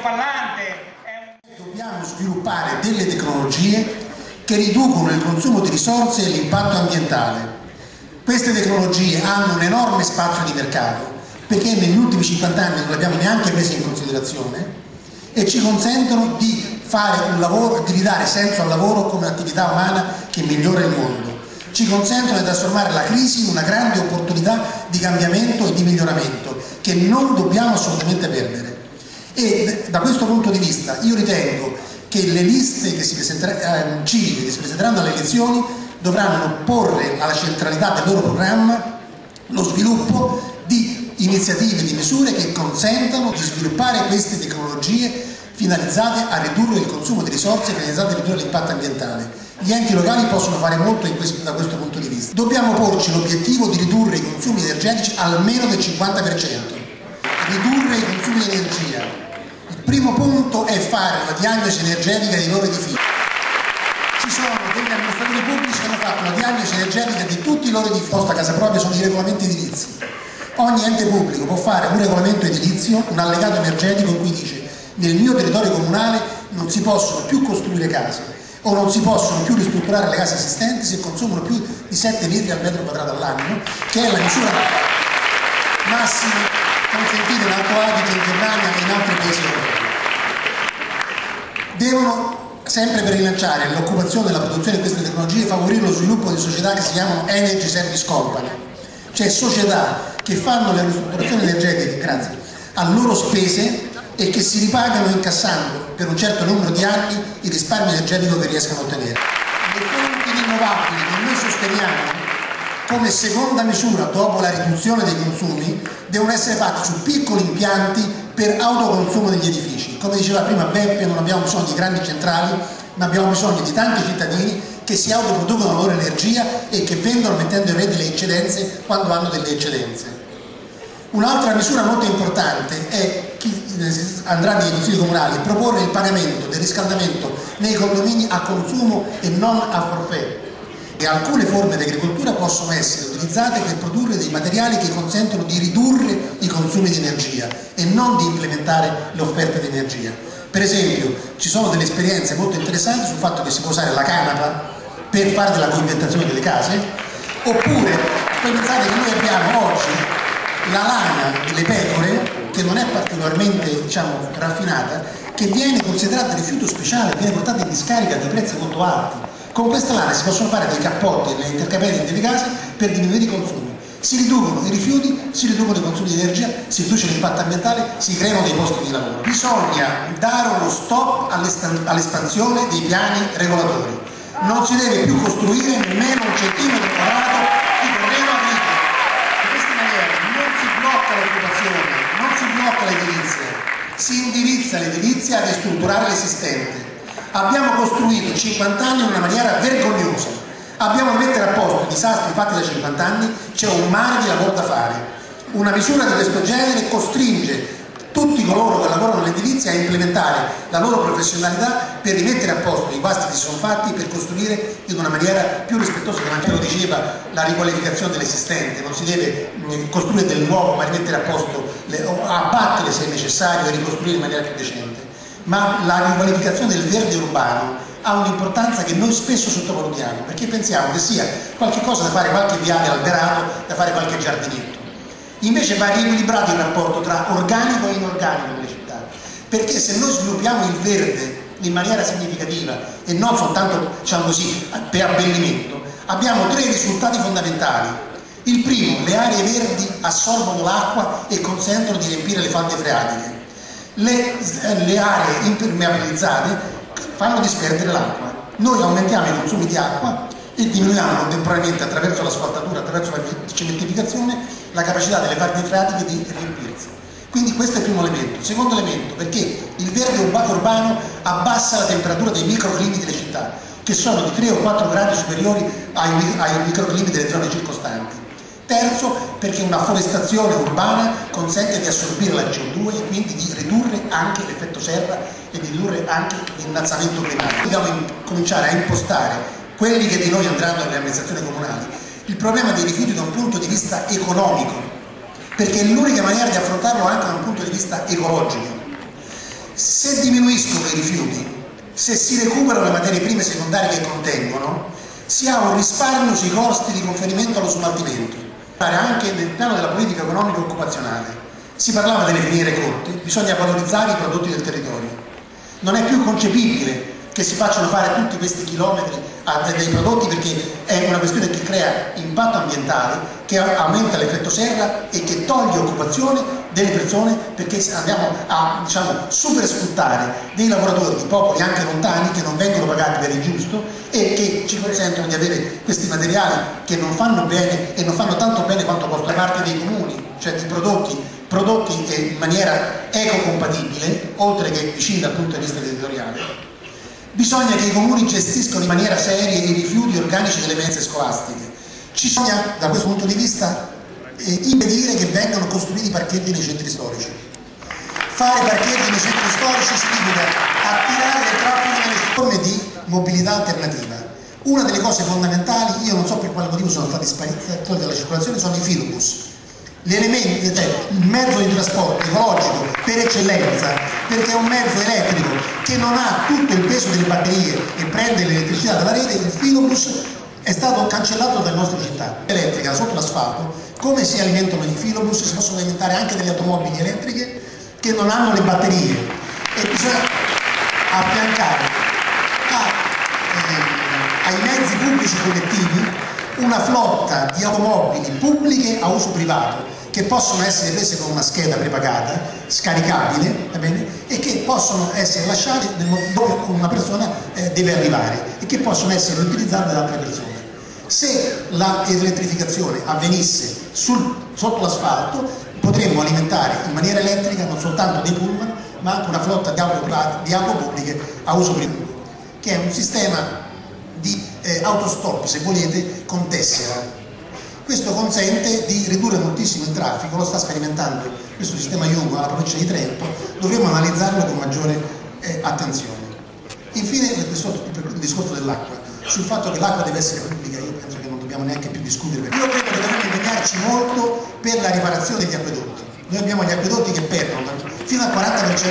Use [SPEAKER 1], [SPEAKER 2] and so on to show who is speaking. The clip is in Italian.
[SPEAKER 1] altoparlante.
[SPEAKER 2] Dobbiamo sviluppare delle tecnologie che riducono il consumo di risorse e l'impatto ambientale. Queste tecnologie hanno un enorme spazio di mercato perché negli ultimi 50 anni non le abbiamo neanche prese in considerazione e ci consentono di fare un lavoro, di ridare senso al lavoro come attività umana che migliora il mondo. Ci consentono di trasformare la crisi in una grande opportunità di cambiamento e di miglioramento che non dobbiamo assolutamente perdere. E da questo punto di vista io ritengo che le liste civiche che si presenteranno alle elezioni dovranno porre alla centralità del loro programma lo sviluppo di iniziative, di misure che consentano di sviluppare queste tecnologie finalizzate a ridurre il consumo di risorse, finalizzate a ridurre l'impatto ambientale. Gli enti locali possono fare molto da questo punto di vista. Dobbiamo porci l'obiettivo di ridurre i consumi energetici almeno del 50%. Ridurre i consumi di energia. Il primo punto è fare una diagnosi energetica dei loro edifici. Ci sono degli amministratori pubblici che hanno fatto una diagnosi energetica di tutti i loro edifici. Posta casa propria sono i regolamenti edilizi. Ogni ente pubblico può fare un regolamento edilizio, un allegato energetico in cui dice: nel mio territorio comunale non si possono più costruire case o non si possono più ristrutturare le case esistenti se consumano più di 7 litri al metro quadrato all'anno, che è la misura massima consentita in Alto Adige, in Germania e in altri paesi europei. Devono, sempre per rilanciare l'occupazione e la produzione di queste tecnologie, favorire lo sviluppo di società che si chiamano Energy Service Company, cioè società che fanno le ristrutturazioni energetiche a loro spese e che si ripagano incassando per un certo numero di anni il risparmio energetico che riescano a ottenere. Le fonti rinnovabili che noi sosteniamo come seconda misura dopo la riduzione dei consumi devono essere fatte su piccoli impianti per autoconsumo degli edifici. Come diceva prima Beppe, non abbiamo bisogno di grandi centrali, ma abbiamo bisogno di tanti cittadini che si autoproducono la loro energia e che vendono mettendo in rete le eccedenze quando hanno delle eccedenze. Un'altra misura molto importante è chi andrà nei consigli comunali proporre il pagamento del riscaldamento nei condomini a consumo e non a forfait. E alcune forme di agricoltura possono essere utilizzate per produrre dei materiali che consentono di ridurre i consumi di energia e non di implementare l'offerta di energia. Per esempio, ci sono delle esperienze molto interessanti sul fatto che si può usare la canapa per fare della coibentazione delle case, oppure pensate che noi abbiamo oggi la lana delle pecore, che non è particolarmente raffinata, che viene considerata rifiuto speciale, viene portata in discarica a dei prezzi molto alti. Con questa lana si possono fare dei cappotti nelle intercapelle delle case per diminuire i consumi. Si riducono i rifiuti, si riducono i consumi di energia, si riduce l'impatto ambientale, si creano dei posti di lavoro. Bisogna dare uno stop all'espansione dei piani regolatori. Non si deve più costruire nemmeno un centimetro quadrato di terreno agricolo. In questa maniera non si blocca l'occupazione, non si blocca l'edilizia, si indirizza l'edilizia a ristrutturare l'esistente. Abbiamo costruito in 50 anni in una maniera vergognosa. Abbiamo da mettere a posto i disastri fatti da 50 anni, c'è un mare di lavoro da fare. Una misura di questo genere costringe tutti coloro che lavorano nell'edilizia a implementare la loro professionalità per rimettere a posto i guasti che si sono fatti, per costruire in una maniera più rispettosa, come anche lo diceva, la riqualificazione dell'esistente. Non si deve costruire del nuovo ma rimettere a posto, abbattere se è necessario e ricostruire in maniera più decente. Ma la riqualificazione del verde urbano ha un'importanza che noi spesso sottovalutiamo, perché pensiamo che sia qualche cosa da fare, qualche viale alberato, da fare qualche giardinetto. Invece va riequilibrato il rapporto tra organico e inorganico nelle città, perché se noi sviluppiamo il verde in maniera significativa e non soltanto, per abbellimento, abbiamo 3 risultati fondamentali. Il primo, le aree verdi assorbono l'acqua e consentono di riempire le falde freatiche. Le aree impermeabilizzate fanno disperdere l'acqua. Noi aumentiamo i consumi di acqua e diminuiamo contemporaneamente, attraverso l'asfaltatura, attraverso la cementificazione, la capacità delle falde freatiche di riempirsi. Quindi questo è il primo elemento. Secondo elemento, perché il verde urbano abbassa la temperatura dei microclimi delle città, che sono di 3 o 4 gradi superiori ai microclimi delle zone circostanti. Terzo, perché una forestazione urbana consente di assorbire la CO2 e quindi di ridurre anche l'effetto serra e di ridurre anche l'innalzamento climatico. Dobbiamo cominciare a impostare quelli che di noi andranno alle amministrazioni comunali il problema dei rifiuti da un punto di vista economico, perché è l'unica maniera di affrontarlo anche da un punto di vista ecologico. Se diminuiscono i rifiuti, se si recuperano le materie prime secondarie che contengono, si ha un risparmio sui costi di conferimento allo smaltimento. Anche nel piano della politica economica e occupazionale si parlava delle filiere corte, bisogna valorizzare i prodotti del territorio. Non è più concepibile che si facciano fare tutti questi chilometri a dei prodotti, perché è una questione che crea impatto ambientale, che aumenta l'effetto serra e che toglie occupazione delle persone, perché andiamo a super sfruttare dei lavoratori di popoli anche lontani che non vengono pagati per il giusto e che ci consentono di avere questi materiali che non fanno bene e non fanno tanto bene quanto costa parte dei comuni, cioè di prodotti in maniera ecocompatibile, oltre che vicini dal punto di vista territoriale. Bisogna che i comuni gestiscano in maniera seria i rifiuti organici delle mense scolastiche. Bisogna, da questo punto di vista, impedire che vengano costruiti parcheggi nei centri storici. Fare parcheggi nei centri storici significa attirare il traffico nelle forme di mobilità alternativa. Una delle cose fondamentali, io non so per quale motivo sono stati tolte dalla circolazione, sono i filobus. Il mezzo di trasporto ecologico per eccellenza, perché è un mezzo elettrico che non ha tutto il peso delle batterie e prende l'elettricità dalla rete. Il filobus è stato cancellato dalle nostre città. Elettrica sotto l'asfalto, come si alimentano i filobus? Si possono alimentare anche delle automobili elettriche che non hanno le batterie, e bisogna affiancare ai mezzi pubblici collettivi una flotta di automobili pubbliche a uso privato, che possono essere prese con una scheda prepagata, scaricabile, va bene? E che possono essere lasciate dove una persona deve arrivare e che possono essere utilizzate da altre persone. Se l'elettrificazione avvenisse sotto l'asfalto, potremmo alimentare in maniera elettrica non soltanto dei pullman, ma anche una flotta di auto pubbliche a uso privato, che è un sistema di autostop, se volete, con tessera. Questo consente di ridurre moltissimo il traffico, lo sta sperimentando questo sistema Iungo alla provincia di Trento, dovremo analizzarlo con maggiore attenzione. Infine il discorso dell'acqua, sul fatto che l'acqua deve essere pubblica, io penso che non dobbiamo neanche più discutere, perché io credo che dobbiamo impegnarci molto per la riparazione degli acquedotti. Noi abbiamo gli acquedotti che perdono fino al 40%